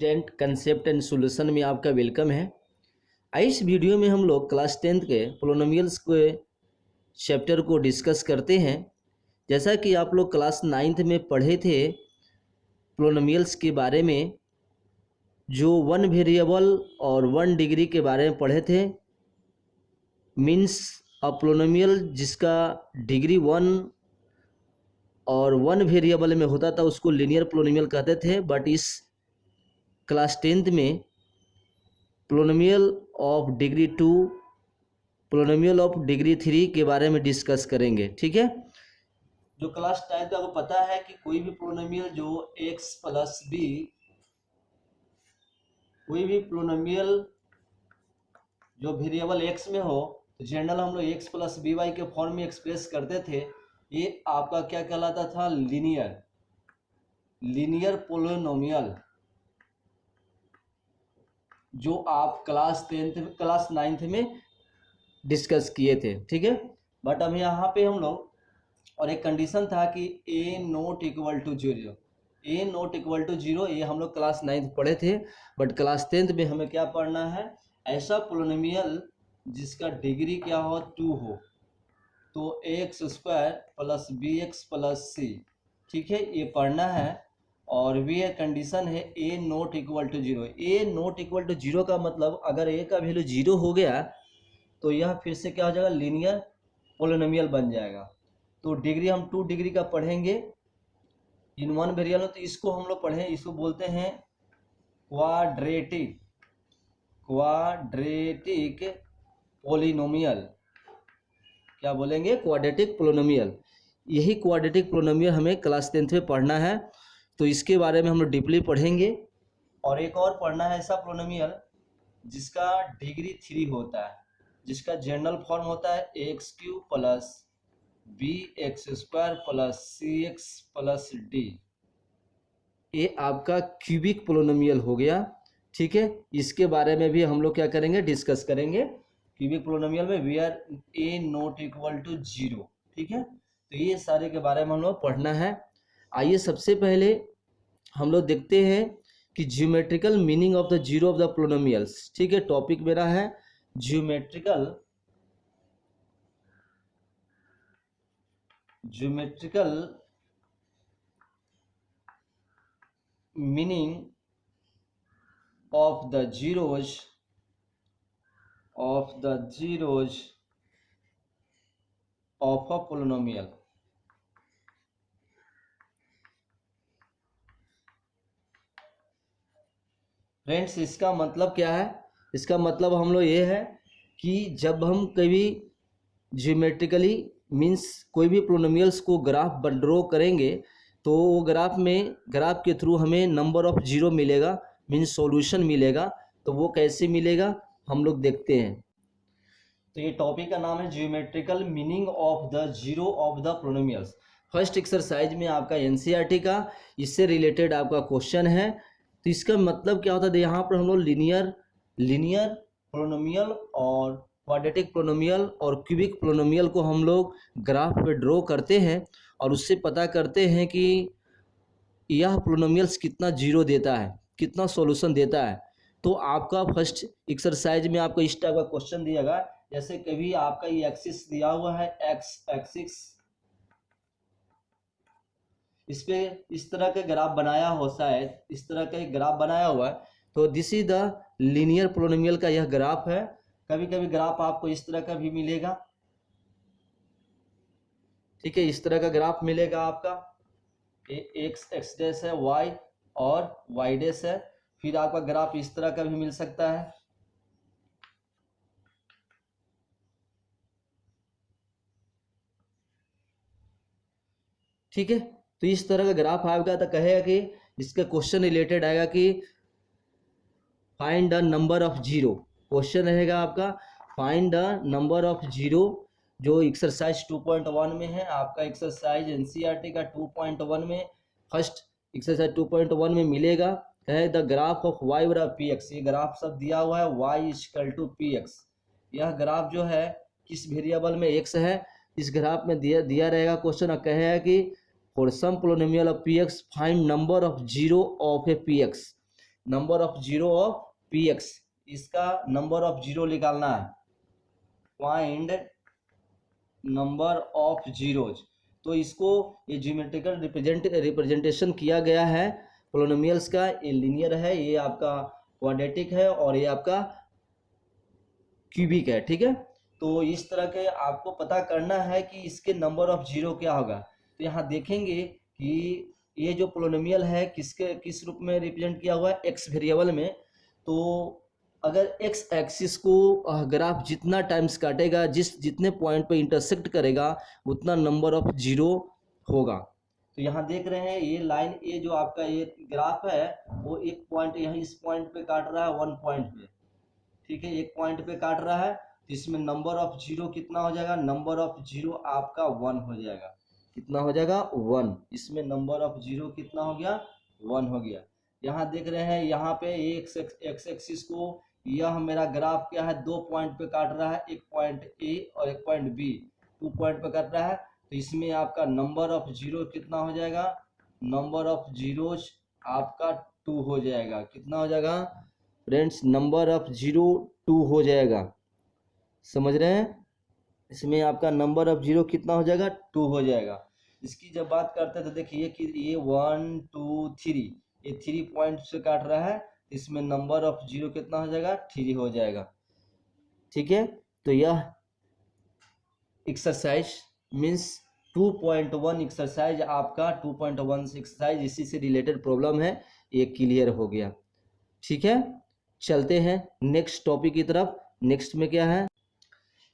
Student concept and solution में आपका welcome है। इस वीडियो में हम लोग क्लास 10th के पोलिनोमियल्स के चैप्टर को डिस्कस करते हैं। जैसा कि आप लोग क्लास 9th में पढ़े थे पोलिनोमियल्स के बारे में, जो वन वेरिएबल और वन डिग्री के बारे में पढ़े थे। मीन्स अ पोलिनोमियल जिसका डिग्री 1 और वन वेरिएबल में होता था उसको लीनियर पोलिनोमियल कहते थे। बट इस क्लास 10th में polynomial of degree 2, polynomial of degree 3 के बारे में डिस्कस करेंगे। ठीक है, जो क्लास 10th आपको पता है कि कोई भी पोलिनोमियल जो x प्लस बी, कोई भी पोलिनोमियल जो वेरिएबल x में हो तो जनरल हम लोग x प्लस बी वाई के फॉर्म में एक्सप्रेस करते थे। ये आपका क्या कहलाता था? लीनियर पोलिनोमियल, जो आप क्लास 9th में डिस्कस किए थे। ठीक है, बट अब यहाँ पे हम लोग, और एक कंडीशन था कि a नॉट इक्वल टू 0, ये हम लोग क्लास 9th पढ़े थे। बट क्लास 10th में हमें क्या पढ़ना है? ऐसा पोलिनोमियल जिसका डिग्री क्या हो? 2 हो, तो x square plus b x plus c. ठीक है, ये पढ़ना है। और भी एक कंडीशन है a not equal to 0। a not equal to 0 का मतलब अगर a का वैल्यू 0 हो गया तो यह फिर से क्या हो जाएगा? लीनियर पोलिनोमियल बन जाएगा। तो डिग्री हम 2 डिग्री का पढ़ेंगे इन वन वेरिएबल। तो इसको हम लोग पढ़ें, इसको बोलते हैं क्वाड्रेटिक पोलिनोमियल। क्या बोलेंगे? Quadratic polynomial. यही क्वाड्रेटिक पोलिनोमियल हमें क्लास 10th में पढ़ना है, तो इसके बारे में हम लोग डीपली पढ़ेंगे। और एक और पढ़ना है ऐसा पोलिनोमियल जिसका डिग्री 3 होता है, जिसका जनरल फॉर्म होता है x cube plus b x square plus c x plus d. ये आपका क्यूबिक पोलिनोमियल हो गया। ठीक है, इसके बारे में भी हम लोग क्या करेंगे? डिस्कस करेंगे। क्यूबिक पोलिनोमियल में where a not equal to 0। ठीक है, तो ये सारे के बारे में हम लोग पढ़ना है। आइए सबसे पहले हम लोग देखते हैं कि geometrical meaning of the zero of the polynomials. ठीक है, टॉपिक मेरा है geometrical meaning of the zeros of a polynomial. Friends, इसका मतलब क्या है? इसका मतलब हम लोग ये है कि जब हम कभी ज्योमेट्रिकली मीन्स कोई भी पोलिनोमियल्स को ग्राफ ड्रॉ करेंगे तो वो ग्राफ के थ्रू हमें नंबर ऑफ जीरो मिलेगा, मीन्स सॉल्यूशन मिलेगा। तो वो कैसे मिलेगा हम लोग देखते हैं। तो ये टॉपिक का नाम है geometrical meaning of the zero of the polynomials. First exercise में आपका एनसीईआरटी का इससे रिलेटेड आपका क्वेश्चन है। तो इसका मतलब क्या होता है? यहाँ पर हम लोग लीनियर पोलिनोमियल और क्वाड्रेटिक पोलिनोमियल और क्यूबिक पोलिनोमियल को हम लोग ग्राफ पे ड्रॉ करते हैं और उससे पता करते हैं कि यह पोलिनोमियल्स कितना जीरो देता है, कितना सॉल्यूशन देता है। तो आपका फर्स्ट एक्सरसाइज में आपको इस टाइप का क्वेश्चन दिएगा, जैसे कभी आपका ये एक्सिस दिया हुआ है, एक्स एक्सिस, इस पे इस तरह का ग्राफ बनाया हो, शायद इस तरह का एक ग्राफ बनाया हुआ है। तो this is the linear polynomial का यह ग्राफ है। कभी कभी ग्राफ आपको इस तरह का भी मिलेगा। ठीक है, इस तरह का ग्राफ मिलेगा आपका। एक्स डैश है, वाई और वाई डैश है। फिर आपका ग्राफ इस तरह का भी मिल सकता है। ठीक है, तो इस तरह का ग्राफ आएगा तो कहेगा कि इसका क्वेश्चन रिलेटेड आएगा कि find the number of zero. Question रहेगा आपका find the number of zero, जो एक्सरसाइज 2.1 में है। आपका एक्सरसाइज एनसीईआरटी का 2.1 में फर्स्ट एक्सरसाइज 2.1 में मिलेगा। है द ग्राफ ऑफ वाई और पी एक्स। ये ग्राफ सब दिया हुआ है, y equal to p x. यह ग्राफ जो है किस वेरिएबल में एक्स है, इस ग्राफ में दिया रहेगा क्वेश्चन। और कहेगा कि for some polynomial of p x find number of zero of a p x. Number of zero of p x, इसका नंबर ऑफ जीरो निकालना है, फाइंड नंबर ऑफ जीरोज। तो इसको ये ज्योमेट्रिकल रिप्रेजेंटेशन किया गया है पोलिनोमियल्स का, ये लीनियर है, ये आपका क्वाड्रेटिक है और ये आपका क्यूबिक है, ठीक है। तो इस तरह के आपको पता करना है कि इसके नंबर ऑफ जीरो क्या होगा। तो यहाँ देखेंगे कि ये जो पोलिनोमियल है किस रूप में रिप्रेजेंट किया हुआ है, एक्स वेरिएबल में। तो अगर एक्स एक्सिस को ग्राफ जितना टाइम्स काटेगा, जितने पॉइंट पे इंटरसेक्ट करेगा, उतना नंबर ऑफ जीरो होगा। तो यहाँ देख रहे हैं ये लाइन, ये जो आपका ये ग्राफ है वो एक पॉइंट यहाँ इस पॉइंट पे काट रहा है, 1 पॉइंट पे, ठीक है, एक पॉइंट पे काट रहा है। तो इसमें नंबर ऑफ जीरो कितना हो जाएगा, नंबर ऑफ जीरो आपका 1 हो जाएगा। कितना हो जाएगा, 1। इसमें नंबर ऑफ जीरो कितना हो गया, 1 हो गया। यहाँ देख रहे हैं यहाँ पे एक्स एक्सिस को, यह मेरा ग्राफ क्या है, 2 पॉइंट पे काट रहा है, एक पॉइंट ए और एक पॉइंट बी, 2 पॉइंट पे काट रहा है। तो इसमें आपका नंबर ऑफ जीरो कितना हो जाएगा, नंबर ऑफ जीरोज आपका 2 हो जाएगा। कितना हो जाएगा फ्रेंड्स, नंबर ऑफ जीरो 2 हो जाएगा, समझ रहे हैं। इसमें आपका नंबर ऑफ जीरो कितना हो जाएगा, 2 हो जाएगा। इसकी जब बात करते हैं तो देखिए कि ये 1 2 3, ये 3 पॉइंट से काट रहा है, इसमें नंबर ऑफ जीरो कितना हो जाएगा, 3 हो जाएगा, ठीक है। तो यह एक्सरसाइज मीन्स 2.1 एक्सरसाइज आपका 2.1 एक्सरसाइज इसी से रिलेटेड प्रॉब्लम है, ये क्लियर हो गया, ठीक है। चलते हैं नेक्स्ट टॉपिक की तरफ। नेक्स्ट में क्या है,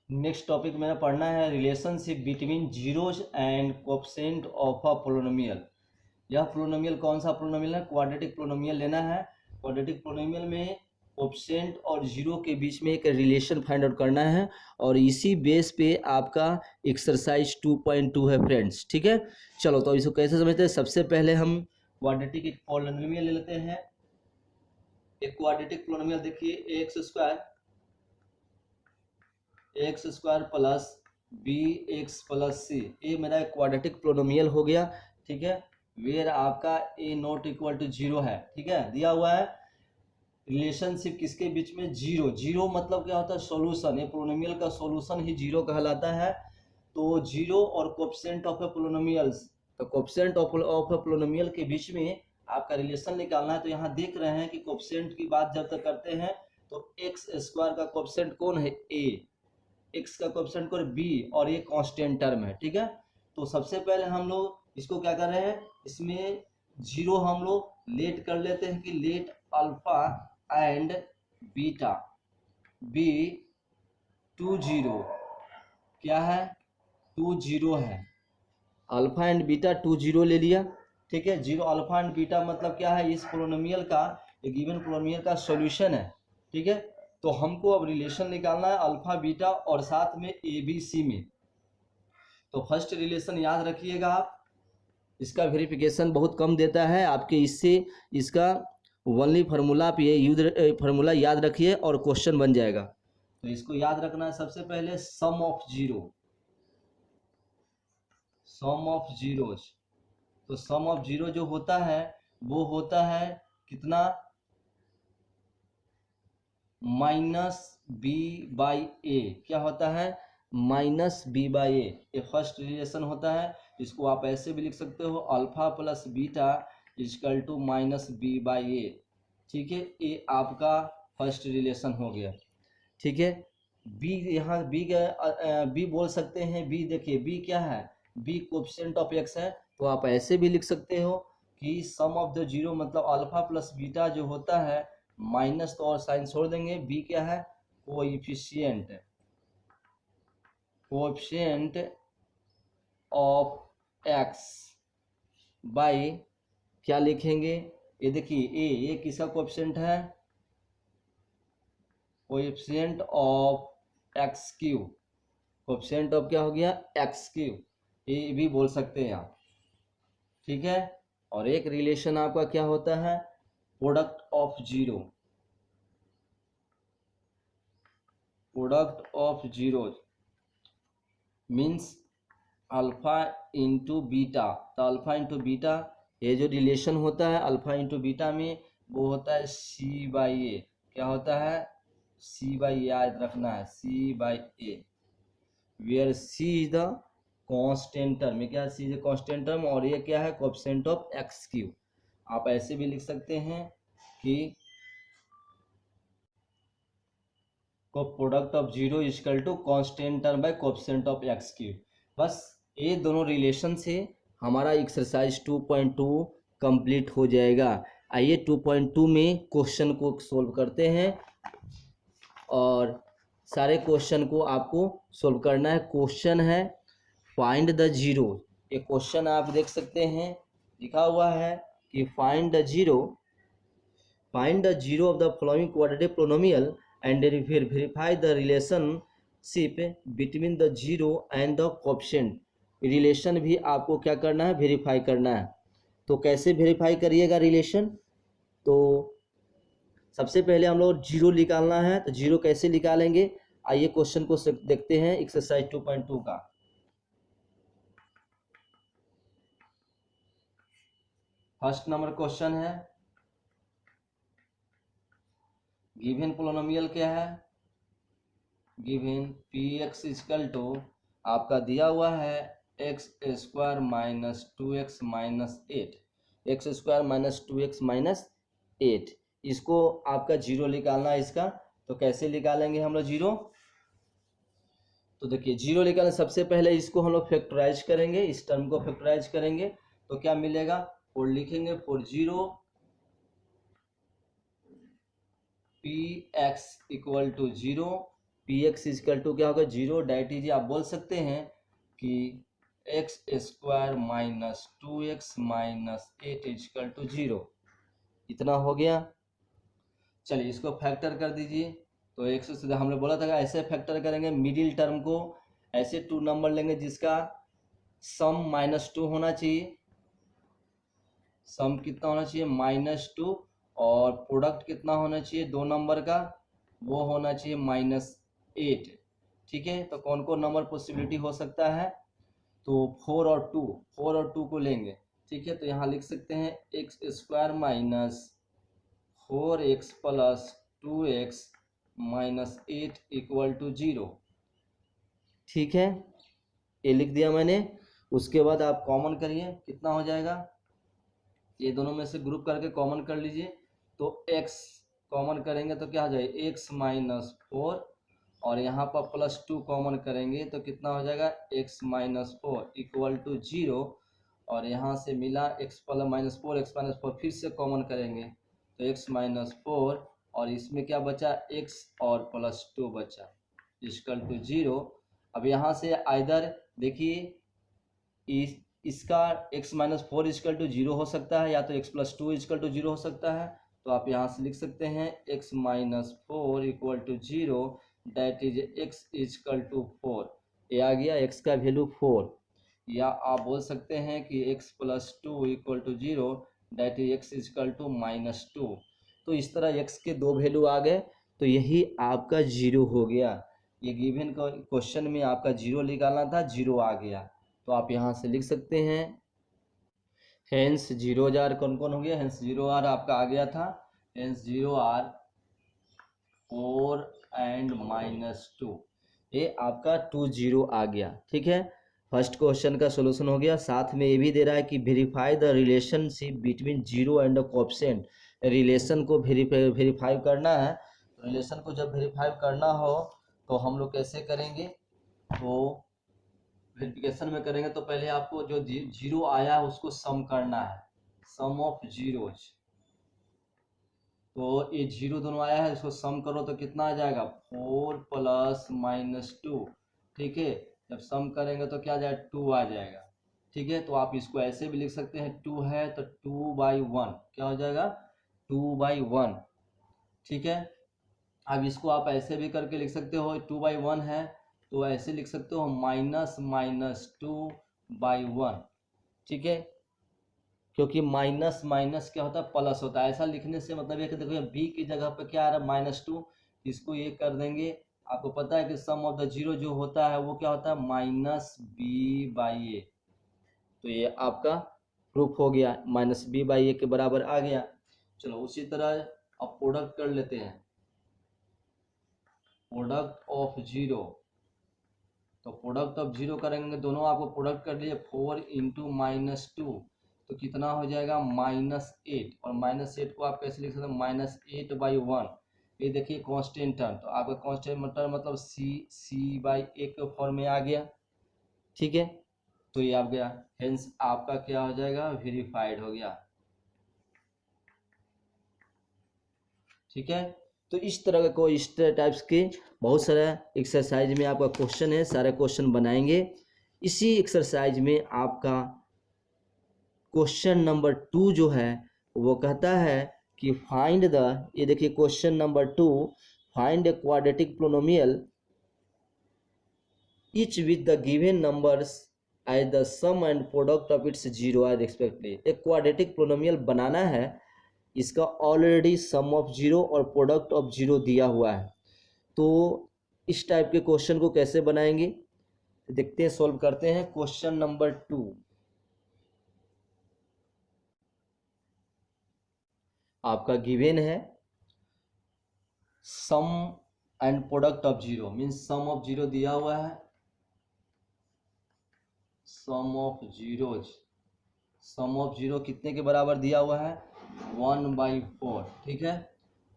नेक्स्ट टॉपिक मेरा पढ़ना है relationship between zeros and coefficient of a polynomial. यह पोलिनोमियल कौन सा पोलिनोमियल है, क्वाड्रेटिक पोलिनोमियल लेना है। क्वाड्रेटिक पोलिनोमियल में कोएफिशिएंट और जीरो के बीच में एक रिलेशन फाइंड आउट करना है, और इसी बेस पे आपका एक्सरसाइज 2.2 है फ्रेंड्स, ठीक है। चलो तो इसको कैसे समझते हैं, सबसे पहले हम क्वाड्रेटिक एक पोलिनोमियल ले लेते हैं। एक क्वाड्रेटिक पोलिनोमियल देखिए, x square plus b x plus c, ये मेरा क्वाड्रेटिक पोलिनोमियल हो गया, ठीक है। वेयर आपका ए नॉट इक्वल टू जीरो है, ठीक है, दिया हुआ है। रिलेशनशिप किसके बीच में, जीरो। जीरो मतलब क्या होता है, सॉल्यूशन। ये पोलिनोमियल का सॉल्यूशन ही जीरो कहलाता है। तो जीरो और कोएफिशिएंट ऑफ ए पोलिनोमियल्स, तो कोएफिशिएंट ऑफ ए पोलिनोमियल के बीच में आपका रिलेशन निकालना है। तो यहाँ देख रहे हैं कि कोएफिशिएंट की बात जब तक करते हैं तो एक्स स्क्वायर का कोएफिशिएंट कौन है, ए, एक्स का कोएफिशिएंट कौन, बी, और ये कांस्टेंट टर्म है, ठीक है। तो सबसे पहले हम लोग इसको क्या कर रहे हैं, इसमें जीरो हम लोग लेट कर लेते हैं कि let alpha and beta be 2 0, क्या है, 2 0 है। अल्फा एंड बीटा 2 0 ले लिया, ठीक है। जीरो अल्फा एंड बीटा मतलब क्या है, इस पोलिनोमियल का, एक गिवन पोलिनोमियल का सॉल्यूशन है, ठीक है। तो हमको अब रिलेशन निकालना है अल्फा बीटा और साथ में ए बी सी में। तो फर्स्ट रिलेशन याद रखिएगा आप, इसका वेरिफिकेशन बहुत कम देता है आपके, इससे इसका ओनली फार्मूला आप ये फार्मूला याद रखिए और क्वेश्चन बन जाएगा। तो इसको याद रखना है सबसे पहले, sum of zero, sum of zeros. तो सम ऑफ जीरो जो होता है वो होता है कितना, माइनस बी बाई ए, क्या होता है, माइनस बी बाई ए। ये फर्स्ट रिलेशन होता है। इसको आप ऐसे भी लिख सकते हो, alpha plus beta equal to minus b by a, ठीक है। ये आपका फर्स्ट रिलेशन हो गया, ठीक है। बी, यहाँ बी बोल सकते हैं, बी देखिए बी क्या है, बी कोएफिशिएंट ऑफ एक्स है। तो आप ऐसे भी लिख सकते हो कि सम ऑफ द जीरो मतलब अल्फा प्लस बीटा जो होता है, माइनस तो और साइन छोड़ देंगे, बी क्या है, coefficient, coefficient of x by क्या लिखेंगे, ये देखिए ए, ये किसका कोएफिशिएंट है, coefficient of x Q, coefficient of क्या हो गया, एक्स क्यू, ये भी बोल सकते हैं आप, ठीक है। और एक रिलेशन आपका क्या होता है, product of zero, product of zeros means alpha into beta. तो अल्फा इंटू बीटा, ये जो रिलेशन होता है अल्फा इंटू बीटा में वो होता है सी बाई ए। क्या होता है? सी बाई ए याद रखना है, c by a, where c is the constant term. ये क्या है? सी इज कांस्टेंट टर्म, और ये क्या है? Coefficient of x cube. आप ऐसे भी लिख सकते हैं कि को product of zero equal to constant term by coefficient of x cube. बस ये दोनों रिलेशन से हमारा एक्सरसाइज 2.2 कंप्लीट हो जाएगा। आइए 2.2 में क्वेश्चन को सोल्व करते हैं, और सारे क्वेश्चन को आपको सोल्व करना है। क्वेश्चन है फाइंड द जीरो। ये क्वेश्चन आप देख सकते हैं, लिखा हुआ है कि find the zero of the following quadratic polynomial and verify the relationship between the zero and the coefficient. Relation भी आपको क्या करना है? वेरीफाई करना है। तो कैसे वेरीफाई करिएगा रिलेशन? तो सबसे पहले हम लोग जीरो निकालना है, तो जीरो कैसे निकालेंगे? आइए क्वेश्चन को देखते हैं, एक्सरसाइज 2.2 का। फर्स्ट नंबर क्वेश्चन है, गिवन पोलिनोमियल क्या है? Given p x equal to आपका दिया हुआ है x square minus 2x minus 8, x square minus 2x minus 8। इसको आपका जीरो निकालना है इसका। तो कैसे निकालेंगे हम लोग जीरो? तो देखिए जीरो निकालने सबसे पहले इसको हम लोग फैक्टराइज करेंगे, इस टर्म को फैक्टराइज करेंगे तो क्या मिलेगा? फोर लिखेंगे, for zero p x equal to zero. P x equal to क्या होगा? जीरो। डेट इज आप बोल सकते हैं कि x square minus 2x minus 8 equal to zero. इतना हो गया। चलिए इसको फैक्टर कर दीजिए। तो एक से हमने बोला था ऐसे फैक्टर करेंगे, मिडिल टर्म को ऐसे टू नंबर लेंगे जिसका सम -2 होना चाहिए। सम कितना होना चाहिए? -2, और प्रोडक्ट कितना होना चाहिए दो नंबर का? वो होना चाहिए -8। ठीक है, तो कौन कौन नंबर पॉसिबिलिटी हो सकता है? तो 4 और 2 को लेंगे। ठीक है, तो यहाँ लिख सकते हैं x square minus 4x plus 2x minus 8 equal to zero. ठीक है, ये लिख दिया मैंने। उसके बाद आप कॉमन करिए, कितना हो जाएगा? ये दोनों में से ग्रुप करके कॉमन कर लीजिए। तो x कॉमन करेंगे तो क्या हो जाएगा? x माइनस 4, और यहाँ पर +2 कॉमन करेंगे तो कितना हो जाएगा? x minus 4 equal to zero. और यहाँ से मिला x प्लस -4, x माइनस 4 फिर से कॉमन करेंगे तो x माइनस 4, और इसमें क्या बचा? x और +2 बचा इक्वल टू जीरो। अब यहाँ से आइदर देखिए इसका x minus 4 equal to zero हो सकता है, या तो x plus 2 equal to zero हो सकता है। तो आप यहाँ से लिख सकते हैं x minus 4 equal to zero, that is x equal to 4। ये आ गया x का वैल्यू 4। या आप बोल सकते हैं कि x plus 2 equal to zero, that is x equal to -2। तो इस तरह x के दो वैल्यू आ गए, तो यही आपका जीरो हो गया। ये गिवन क्वेश्चन में आपका जीरो निकालना था, जीरो आ गया। तो आप यहाँ से लिख सकते हैं हेंस जीरो जार कौन कौन हो गया? हेंस जीरो आर आपका आ गया था। हेंस जीरो आर 4 एंड -2, ये आपका 2 जीरो आ गया। ठीक है, फर्स्ट क्वेश्चन का सोल्यूशन हो गया। साथ में ये भी दे रहा है कि verify the relationship between zero and coefficient. Relation को वेरीफाई करना है। रिलेशन को जब वेरीफाई करना हो तो हम लोग कैसे करेंगे? तो वेरिफिकेशन में करेंगे तो पहले आपको जो जीरो आया है उसको सम करना है, सम ऑफ जीरोज। तो ये जीरो दोनों आया है, इसको सम करो तो कितना आ जाएगा? 4 प्लस -2। ठीक है, जब सम करेंगे तो क्या आ जाएगा? 2 आ जाएगा। ठीक है, तो आप इसको ऐसे भी लिख सकते हैं, 2 है तो 2/1 क्या हो जाएगा? 2/1। ठीक है, अब इसको आप ऐसे भी करके लिख सकते हो, 2/1 है तो ऐसे लिख सकते हो -2/1। ठीक है, क्योंकि माइनस माइनस क्या होता है? प्लस होता है। ऐसा लिखने से मतलब ये कि देखो बी की जगह पे क्या आ रहा है? -2। इसको ये कर देंगे। आपको पता है कि सम ऑफ द जीरो जो होता है वो क्या होता है? -b/a। तो ये आपका प्रूफ हो गया, -b/a के बराबर आ गया। चलो उसी तरह अब प्रोडक्ट कर लेते हैं, प्रोडक्ट ऑफ जीरो। तो प्रोडक्ट ऑफ जीरो करेंगे, दोनों आपको प्रोडक्ट कर लिए, 4 इंटू -2 तो कितना हो जाएगा -8, और -8 को आप कैसे लिख सकते हैं -8/1। ये देखिए कांस्टेंट टर्म, तो आपका कांस्टेंट टर्म मतलब c/a के फॉर्म में आ गया, ठीक है। तो ये आ गया, हेंस आपका क्या हो जाएगा, वेरीफाइड हो गया, ठीक है। तो इस तरह का कोई इस टाइप्स के बहुत सारा एक्सरसाइज में आपका क्वेश्चन है, सारे क्वेश्चन बनाएंगे। इसी एक्सरसाइज में आपका क्वेश्चन नंबर 2 जो है वो कहता है कि फाइंड द, ये देखिए question number 2, find a quadratic polynomial each with the given numbers as the sum and product of its zero are respectively। एक क्वाड्रेटिक पोलिनोमियल बनाना है, इसका ऑलरेडी सम ऑफ जीरो और प्रोडक्ट ऑफ जीरो दिया हुआ है। तो इस टाइप के क्वेश्चन को कैसे बनाएंगे देखते हैं, सॉल्व करते हैं। क्वेश्चन नंबर 2 आपका गिवन है, sum and product of zero, means sum of zero दिया हुआ है, sum of zeros, sum of zero कितने के बराबर दिया हुआ है 1/4, ठीक है।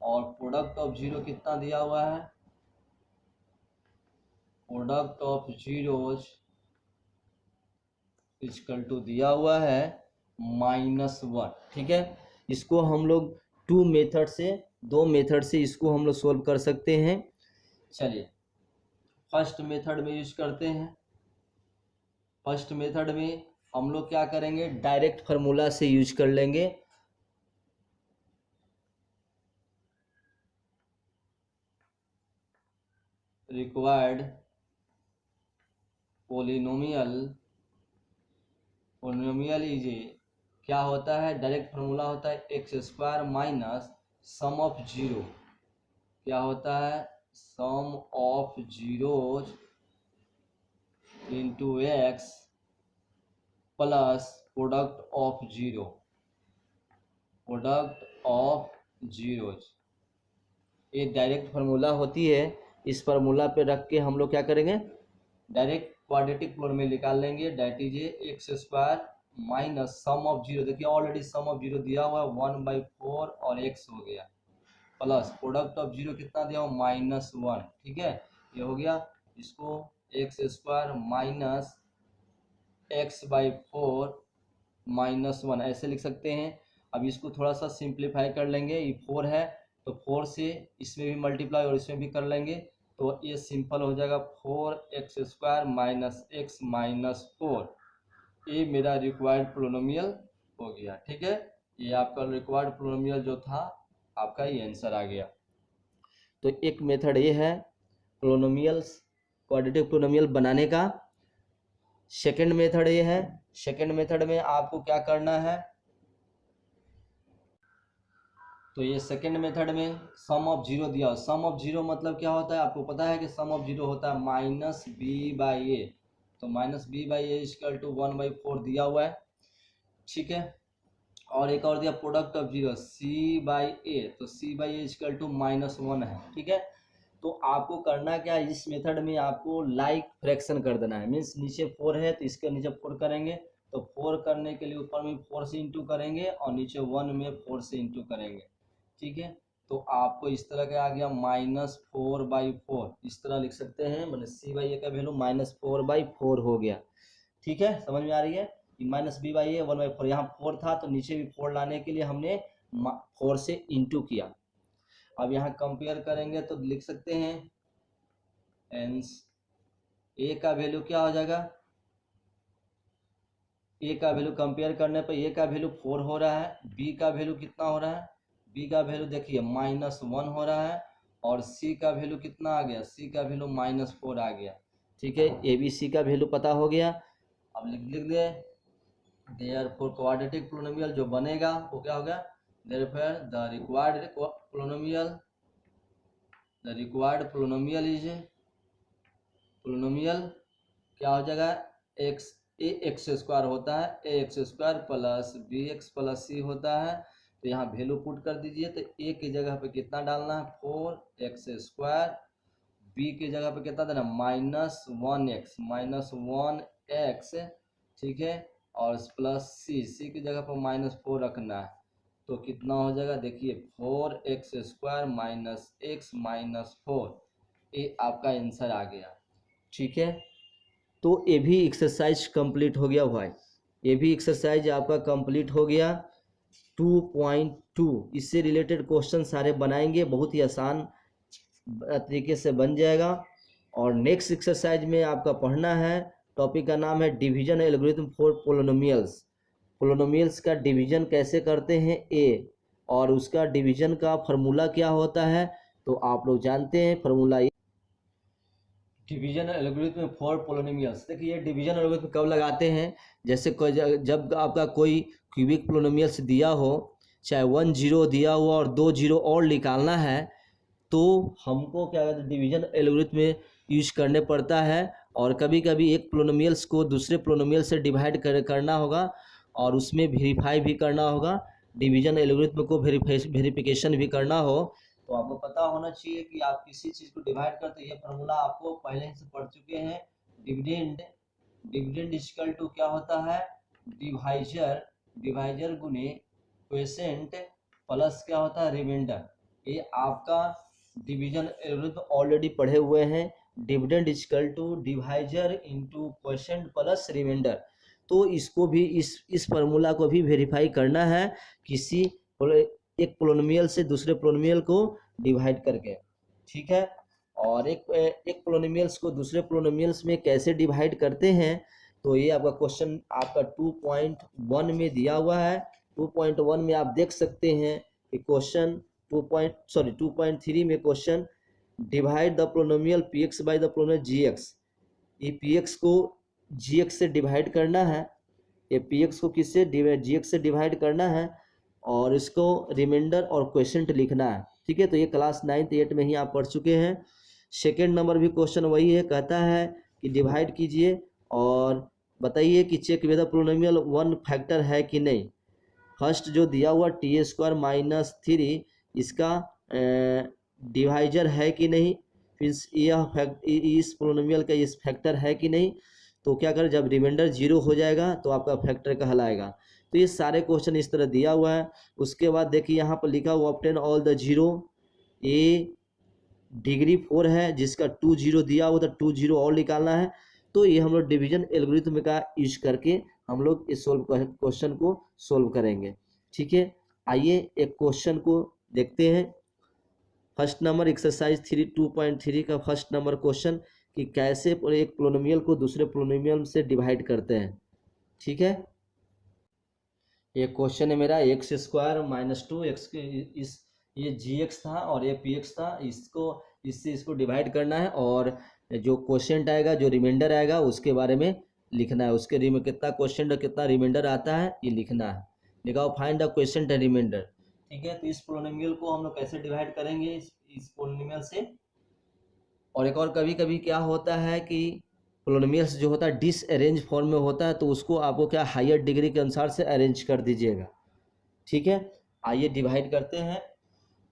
और प्रोडक्ट ऑफ जीरो कितना दिया हुआ है, product of zeros equal to दिया हुआ है -1, ठीक है। इसको हम लोग दो मेथड से इसको हम लोग सोल्व कर सकते हैं। चलिए फर्स्ट मेथड में यूज करते हैं। फर्स्ट मेथड में हम लोग क्या करेंगे, डायरेक्ट फार्मूला से यूज कर लेंगे। रिक्वायर्ड पोलिनोमियल इज क्या होता है, डायरेक्ट फार्मूला होता है x² minus sum of zero, क्या होता है sum of zeros into x plus product of zero, product of zeros. ये डायरेक्ट फार्मूला होती है, इस फार्मूला पे रख के हम लोग क्या करेंगे, डायरेक्ट क्वाड्रेटिक पोलिनोमियल निकाल लेंगे। That is x² minus sum of zero, देखिए ऑलरेडी सम ऑफ जीरो दिया हुआ है 1/4 और x हो गया, प्लस प्रोडक्ट ऑफ जीरो कितना दिया हुआ -1, ठीक है। ये हो गया, इसको x² माइनस x/4 -1 ऐसे लिख सकते हैं। अब इसको थोड़ा सा सिंप्लीफाई कर लेंगे, ये 4 है तो 4 से इसमें भी मल्टीप्लाई और इसमें भी कर लेंगे, तो ये सिंपल हो जाएगा 4x² माइनस x माइनस 4। ये मेरा रिक्वायर्ड पोलिनोमियल हो गया, ठीक है। ये आपका रिक्वायर्ड पोलिनोमियल जो था आपका ये आंसर आ गया। तो एक मेथड ये है पोलिनोमियल्स, क्वाड्रेटिक पोलिनोमियल बनाने का। सेकंड मेथड ये है, सेकंड मेथड में आपको क्या करना है, तो ये सेकंड मेथड में सम ऑफ जीरो दिया, सम ऑफ जीरो मतलब क्या होता है आपको पता है कि सम ऑफ जीरो होता है -b/a, तो -b/a इक्वल टू 1/4 दिया हुआ है, ठीक है। और एक और दिया प्रोडक्ट ऑफ जीरो c/a, तो c/a इक्वल टू -1 है, ठीक है। तो आपको करना क्या है, इस मेथड में आपको लाइक फ्रैक्शन कर देना है, मीन्स नीचे 4 है तो इसके नीचे 4 करेंगे, तो 4 करने के लिए ऊपर में 4 से इंटू करेंगे और नीचे 1 में 4 से इंटू करेंगे, ठीक है। तो आपको इस तरह का आ गया -4/4, इस तरह लिख सकते हैं, मतलब c/a का वैल्यू -4/4 हो गया, ठीक है। समझ में आ रही है, -b/a 1/4, यहाँ 4 था तो नीचे भी 4 लाने के लिए हमने 4 से इंटू किया। अब यहाँ कंपेयर करेंगे तो लिख सकते हैं हेंस a का वैल्यू क्या हो जाएगा, a का वैल्यू कंपेयर करने पर a का वैल्यू 4 हो रहा है, b का वैल्यू कितना हो रहा है, b का वैल्यू देखिए -1 हो रहा है, और c का वैल्यू कितना आ गया, c का वैल्यू -4 आ गया, ठीक है। a b c का वैल्यू पता हो गया। अब लिख दे देयरफॉर क्वाड्रेटिक पोलिनोमियल जो बनेगा वो क्या होगा, therefore the required polynomial is polynomial क्या हो जाएगा, x² होता है ax² plus bx plus c होता है, तो यहाँ वैल्यू पुट कर दीजिए। तो ए की जगह पे कितना डालना है 4x², बी की जगह पे कितना देना -1x, ठीक है, और प्लस सी की जगह पर -4 रखना है। तो कितना हो जाएगा देखिए 4x² -x -4, ये आपका आंसर आ गया। ठीक है, तो ये भी एक्सरसाइज कंप्लीट हो गया भाई, ये भी एक्सरसाइज आपका कंप्लीट हो गया 2.2। इससे रिलेटेड क्वेश्चन सारे बनाएंगे, बहुत ही आसान तरीके से बन जाएगा। और नेक्स्ट एक्सरसाइज में आपका पढ़ना है, टॉपिक का नाम है division algorithm for polynomials. Polynomials का डिवीजन कैसे करते हैं ए, और उसका डिवीजन का फार्मूला क्या होता है, तो आप लोग जानते हैं formula. Division algorithm for polynomials, देखिए डिवीजन एल्गोरिथम कब लगाते हैं, जैसे जब आपका कोई क्यूबिक पोलिनोमियल्स दिया हो, चाहे 1 0 दिया हुआ और 2 0 और निकालना है, तो हमको क्या कहते हैं डिवीजन एल्गोरिथम में यूज करने पड़ता है। और कभी कभी एक पोलिनोमियल्स को दूसरे पोलिनोमियल से डिवाइड करना होगा, और उसमें वेरीफाई भी करना होगा, डिवीजन एल्गोरिथम को वेरिफिकेशन भी करना हो, तो आपको पता होना चाहिए कि आप किसी चीज़ को डिवाइड करते हैं। ये फार्मूला आपको पहले से पढ़ चुके हैं। डिविडेंड इक्वल टू क्या होता है, डिवाइजर गुने क्वोशिएंट प्लस क्या होता है रिमाइंडर। ये आपका डिवीजन एल्गोरिथम ऑलरेडी पढ़े हुए हैं। Dividend equal to divisor into quotient plus remainder. तो इसको भी इस फार्मूला को भी वेरीफाई करना है किसी एक पोलिनोमियल से दूसरे पोलिनोमियल को डिवाइड करके। ठीक है, और एक पोलिनोमियल्स को दूसरे पोलिनोमियल्स में कैसे डिवाइड करते हैं, तो ये आपका क्वेश्चन आपका 2.1 में दिया हुआ है। 2.1 में आप देख सकते हैं कि क्वेश्चन 2.3 में question divide the polynomial px by the polynomial gx। ये px को gx से डिवाइड करना है, ये px को किससे gx से डिवाइड करना है, और इसको रिमाइंडर और क्वोशिएंट लिखना है। ठीक है, तो ये क्लास 9th 8 में ही आप पढ़ चुके हैं। सेकेंड नंबर भी क्वेश्चन वही है, कहता है कि डिवाइड कीजिए और बताइए कि चेक वेदर पोलिनोमियल 1 फैक्टर है कि नहीं। फर्स्ट जो दिया हुआ t² -3 इसका डिवाइजर है कि नहीं, फिर यह इस पोलिनोमियल का इस फैक्टर है कि नहीं। तो क्या करें, जब रिमाइंडर 0 हो जाएगा तो आपका फैक्टर कहलाएगा। तो ये सारे क्वेश्चन इस तरह दिया हुआ है। उसके बाद देखिए यहाँ पर लिखा हुआ ऑब्टेन ऑल द जीरो, ये डिग्री 4 है जिसका 2 0 दिया हुआ, तो 2 0 और निकालना है। तो ये हम लोग डिवीजन एल्गोरिथम का यूज करके हम लोग इस क्वेश्चन को सोल्व करेंगे। ठीक है, आइए एक क्वेश्चन को देखते हैं। फर्स्ट नंबर एक्सरसाइज 2.3 का फर्स्ट नंबर क्वेश्चन कि कैसे एक पोलिनोमियल को दूसरे पोलिनोमियल से डिवाइड करते हैं। ठीक है, ये क्वेश्चन है मेरा x² -2 x इस ये gx था और ये px था, इससे इसको डिवाइड करना है, और जो क्वोशिएंट आएगा, जो रिमाइंडर आएगा उसके बारे में लिखना है। उसके में कितना क्वोशिएंट और कितना रिमाइंडर आता है ये लिखना है। लिखा हो find the quotient and remainder. ठीक है, तो इस पोलिनोमियल को हम लोग कैसे डिवाइड करेंगे इस पोलिनोमियल से। और एक और कभी कभी क्या होता है कि पोलिनोमियल्स जो होता है डिसअरेंज फॉर्म में होता है, तो उसको आपको क्या हायर डिग्री के अनुसार से अरेंज कर दीजिएगा। ठीक है, आइए डिवाइड करते हैं।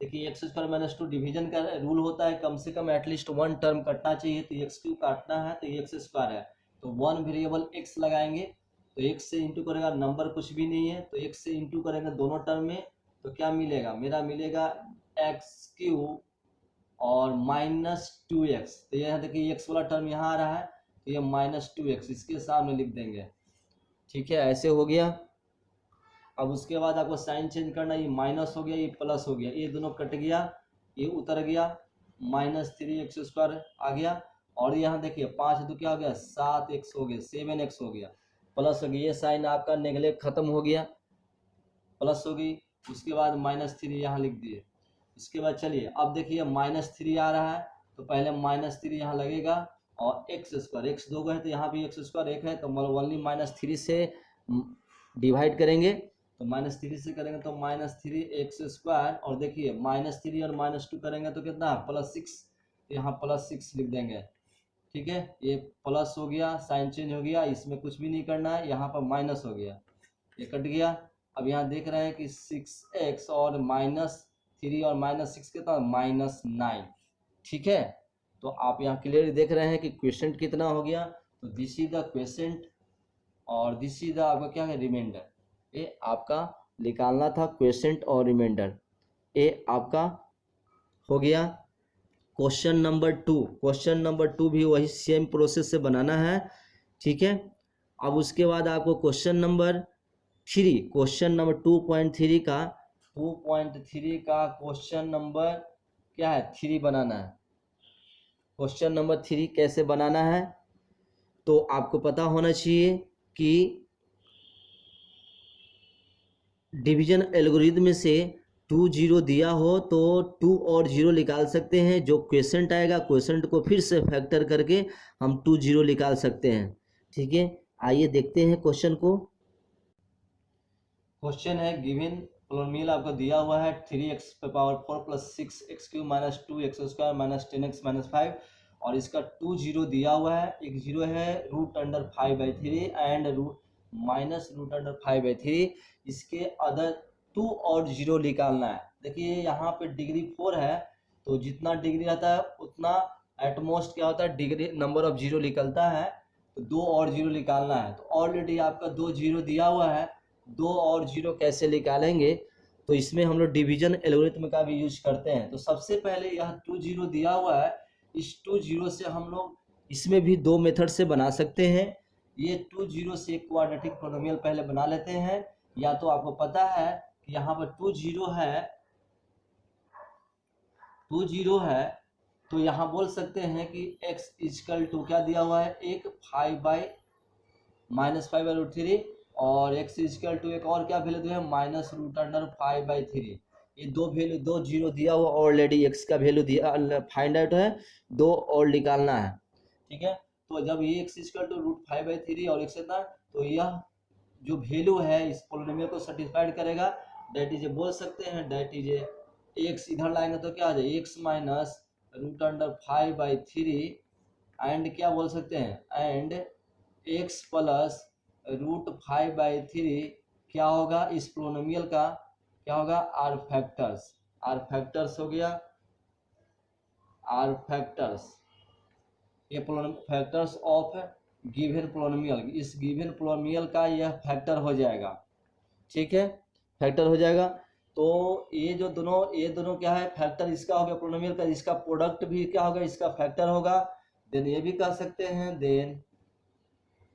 देखिए x² -2 डिवीजन का रूल होता है कम से कम एटलीस्ट 1 टर्म कटना चाहिए। तो x³ काटना है तो x² है, तो 1 वेरिएबल x लगाएंगे, तो x से इंटू करेगा, नंबर कुछ भी नहीं है तो x से इंटू करेंगे दोनों टर्म में, तो क्या मिलेगा, मेरा मिलेगा x³ और -2x। तो यह देखिए x वाला टर्म यहाँ आ रहा है, तो ये -2x इसके सामने लिख देंगे। ठीक है, ऐसे हो गया। अब उसके बाद आपको साइन चेंज करना, ये माइनस हो गया, ये प्लस हो गया, ये दोनों कट गया, ये उतर गया, -3x² आ गया। और यहाँ देखिए 5 तो क्या हो गया 7x हो गया, 7x हो गया, प्लस हो गया, ये साइन आपका नेगलेक्ट खत्म हो गया, प्लस हो गई। उसके बाद -3 यहाँ लिख दिए। इसके बाद चलिए अब देखिए -3 आ रहा है, तो पहले -3 यहाँ लगेगा, और x² दो है तो यहाँ भी x² 1 है, तो ओनली -3 से डिवाइड करेंगे, तो -3 से करेंगे तो -3x², और देखिए -3 और -2 करेंगे तो कितना +6, यहाँ +6 लिख देंगे। ठीक है, ये प्लस हो गया, साइन चेंज हो गया, इसमें कुछ भी नहीं करना है, यहाँ पर माइनस हो गया, ये कट गया। अब यहाँ देख रहे हैं कि 6x और -3 और -6 कितना, -9। ठीक है, तो आप यहाँ क्लियर देख रहे हैं कि क्वेश्चन कितना हो गया। तो दिस इज द क्वेश्चन और दिस इज द आपका क्या है, रिमाइंडर। ये आपका निकालना था क्वेश्चन और रिमाइंडर। ये आपका हो गया क्वेश्चन नंबर 2। क्वेश्चन नंबर 2 भी वही सेम प्रोसेस से बनाना है। ठीक है, अब उसके बाद आपको क्वेश्चन नंबर 3, क्वेश्चन नंबर 2.3 का क्वेश्चन नंबर क्या है, 3 बनाना है। क्वेश्चन नंबर 3 कैसे बनाना है, तो आपको पता होना चाहिए कि डिवीजन एल्गोरिथम से 2 0 दिया हो तो 2 और 0 निकाल सकते हैं। जो क्वेश्चन आएगा क्वेश्चन को फिर से फैक्टर करके हम 2 0 निकाल सकते हैं। ठीक है, आइए देखते हैं क्वेश्चन को। क्वेश्चन है गिवन पोलिनोमियल आपको दिया हुआ है 3x⁴ + 6x³ - 2x² - 10x - 5 और इसका 2 0 दिया हुआ है। एक 0 है √5/3 एंड -√5/3। इसके अदर 2 और 0 निकालना है। देखिए यहाँ पे डिग्री 4 है, तो जितना डिग्री रहता है उतना एटमोस्ट क्या होता है, डिग्री नंबर ऑफ 0 निकलता है। तो 2 और 0 निकालना है। तो ऑलरेडी आपका 2 0 दिया हुआ है, 2 और 0 कैसे निकालेंगे, तो इसमें हम लोग डिवीजन एल्गोरिथम का भी यूज करते हैं। तो सबसे पहले यह 2 0 दिया हुआ है, इस 2 0 से हम लोग इसमें भी 2 मेथड से बना सकते हैं। ये 2 0 से एक क्वाड्रेटिक पोलिनोमियल पहले बना लेते हैं। या तो आपको पता है कि यहाँ पर 2 0 है, तो यहाँ बोल सकते हैं कि x = क्या दिया हुआ है, एक 5/-5/√3 और x = एक और क्या वैल्यू दिया है, -√5/3। ये दो वैल्यू, 2 0 दिया हुआ ऑलरेडी, x का वैल्यू दिया फाइंड आउट है, 2 और निकालना है। ठीक है, तो जब ये x = √5/3 और x था, तो यह जो वैल्यू है इस पोलिनोमियल को सेटिस्फाइड करेगा। दैट इज बोल सकते हैं, दैट इज x इधर लाएंगे तो क्या आ जाए, x - √5/3 एंड क्या बोल सकते हैं, एंड x + √5/3 क्या होगा, इस पोलिनोमियल का क्या होगा, आर फैक्टर्स हो गया, आर फैक्टर्स। ये फैक्टर्स ऑफ गिवन पोलिनोमियल, इस गिवन पोलिनोमियल का यह फैक्टर हो जाएगा। ठीक है, फैक्टर हो जाएगा। तो ये दोनों क्या है, फैक्टर इसका हो गया पोलिनोमियल का, इसका प्रोडक्ट भी क्या होगा, इसका फैक्टर होगा। देन ये भी कह सकते हैं, देन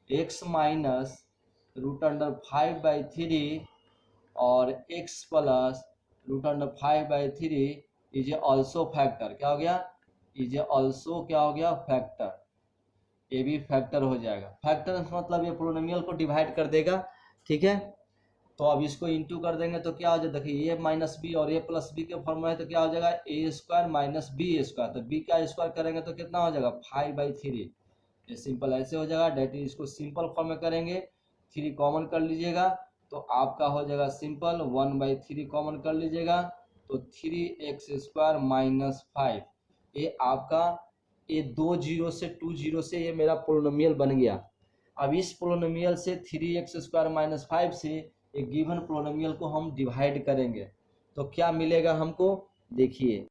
x - √5/3 और x + √5/3 इज ऑल्सो फैक्टर। क्या हो गया, इज ऑल्सो क्या हो गया, फैक्टर। ये भी फैक्टर हो जाएगा। फैक्टर मतलब ये पोलिनोमियल को डिवाइड कर देगा। ठीक है, तो अब इसको इंटू कर देंगे तो क्या हो जाएगा, देखिए ये -b और a + b के फॉर्म है, तो क्या हो जाएगा, a² - b²। तो b का स्क्वायर करेंगे तो कितना हो जाएगा, 5/3। ये सिंपल ऐसे हो जाएगा। डेट इज इसको सिंपल फॉर्म में करेंगे, 3 कॉमन कर लीजिएगा तो आपका हो जाएगा सिंपल, 1/3 कॉमन कर लीजिएगा तो 3x² - 5। ये आपका ये 2 0 से 2 0 से ये मेरा पोलिनोमियल बन गया। अब इस पोलिनोमियल से 3x² - 5 से एक गिवन पोलिनोमियल को हम डिवाइड करेंगे तो क्या मिलेगा हमको, देखिए।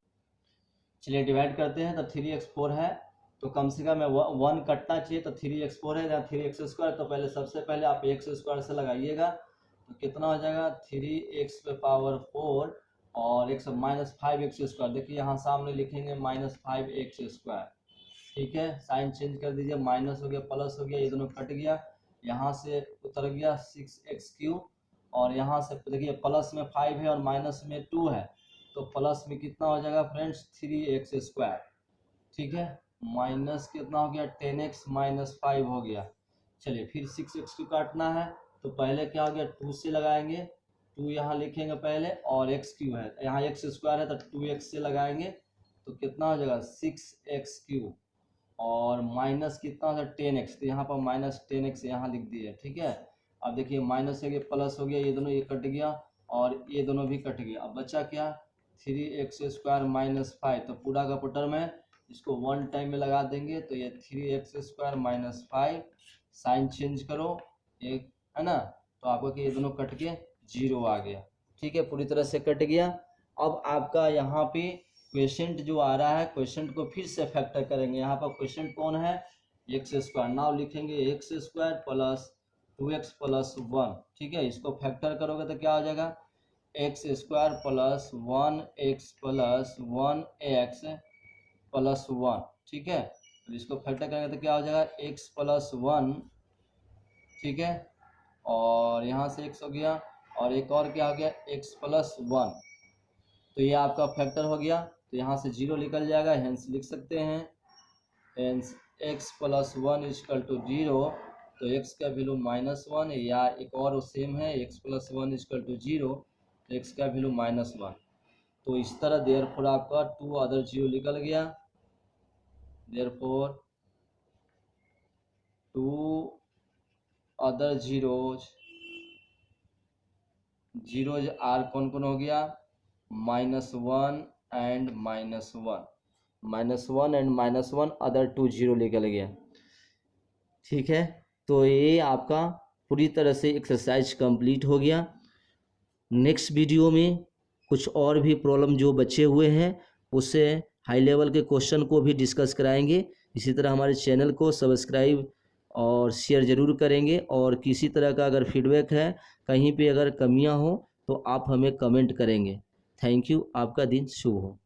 चलिए डिवाइड करते हैं। तो 3x4 है, तो कम से कम 1 कटना चाहिए, तो 3x4 है, जहाँ 3x², तो पहले सबसे पहले आप x² से लगाइएगा तो कितना हो जाएगा, 3x⁴ और x -5x²। देखिए यहाँ सामने लिखेंगे -5x²। ठीक है, साइन चेंज कर दीजिए, माइनस हो गया प्लस हो गया, ये दोनों कट गया, यहाँ से उतर गया 6x³ और यहाँ से देखिए प्लस में 5 है और माइनस में 2 है, तो प्लस में कितना हो जाएगा फ्रेंड्स, 3x²। ठीक है, माइनस कितना हो गया, 10x - 5 हो गया। चलिए फिर 6x³ काटना है, तो पहले क्या हो गया, 2 से लगाएंगे, 2 यहाँ लिखेंगे पहले, और x³ है, यहाँ x² है तो 2x से लगाएंगे तो कितना हो जाएगा, 6x³ और माइनस कितना हो जाएगा, 10x, तो यहाँ पर -10x यहाँ लिख दिए। ठीक है, अब देखिए माइनस हो गया प्लस हो गया, ये दोनों ये कट गया और ये दोनों भी कट गया। अब बचा क्या, 3x² - 5, तो पूरा का पूरा में इसको 1 टाइम में लगा देंगे तो ये 3x² - 5, साइन चेंज करो, एक है ना, तो आपको कि ये दोनों कट के 0 आ गया। ठीक है, पूरी तरह से कट गया। अब आपका यहाँ पे क्वेश्चन जो आ रहा है, क्वेश्चन को फिर से फैक्टर करेंगे। यहाँ पर क्वेश्चन कौन है, एक्स स्क्वायर। नाउ लिखेंगे x square plus 2x plus 1। ठीक है, इसको फैक्टर करोगे तो क्या हो जाएगा, x square plus 1x plus 1x plus 1। ठीक है, तो इसको फैक्टर करेंगे तो क्या हो जाएगा, x प्लस 1। ठीक है, और यहाँ से x हो गया, और एक और क्या हो गया, x प्लस 1। तो ये आपका फैक्टर हो गया, तो यहाँ से 0 निकल जाएगा, हेंस लिख सकते हैं hence x plus 1 equal to 0। तो x का वैल्यू -1, या एक और सेम है, x प्लस 1 इक्वल टू 0, तो x का वैल्यू -1। तो इस तरह देयरफॉर आपका 2 अदर 0 निकल गया। देयरफॉर 2 अदर जीरोज आर कौन कौन हो गया, -1 एंड -1, -1 एंड -1 अदर 2 0 निकल गया। ठीक है, तो ये आपका पूरी तरह से एक्सरसाइज कंप्लीट हो गया। नेक्स्ट वीडियो में कुछ और भी प्रॉब्लम जो बचे हुए हैं उससे हाई लेवल के क्वेश्चन को भी डिस्कस कराएंगे। इसी तरह हमारे चैनल को सब्सक्राइब और शेयर ज़रूर करेंगे, और किसी तरह का अगर फीडबैक है, कहीं पे अगर कमियां हो तो आप हमें कमेंट करेंगे। थैंक यू, आपका दिन शुभ हो।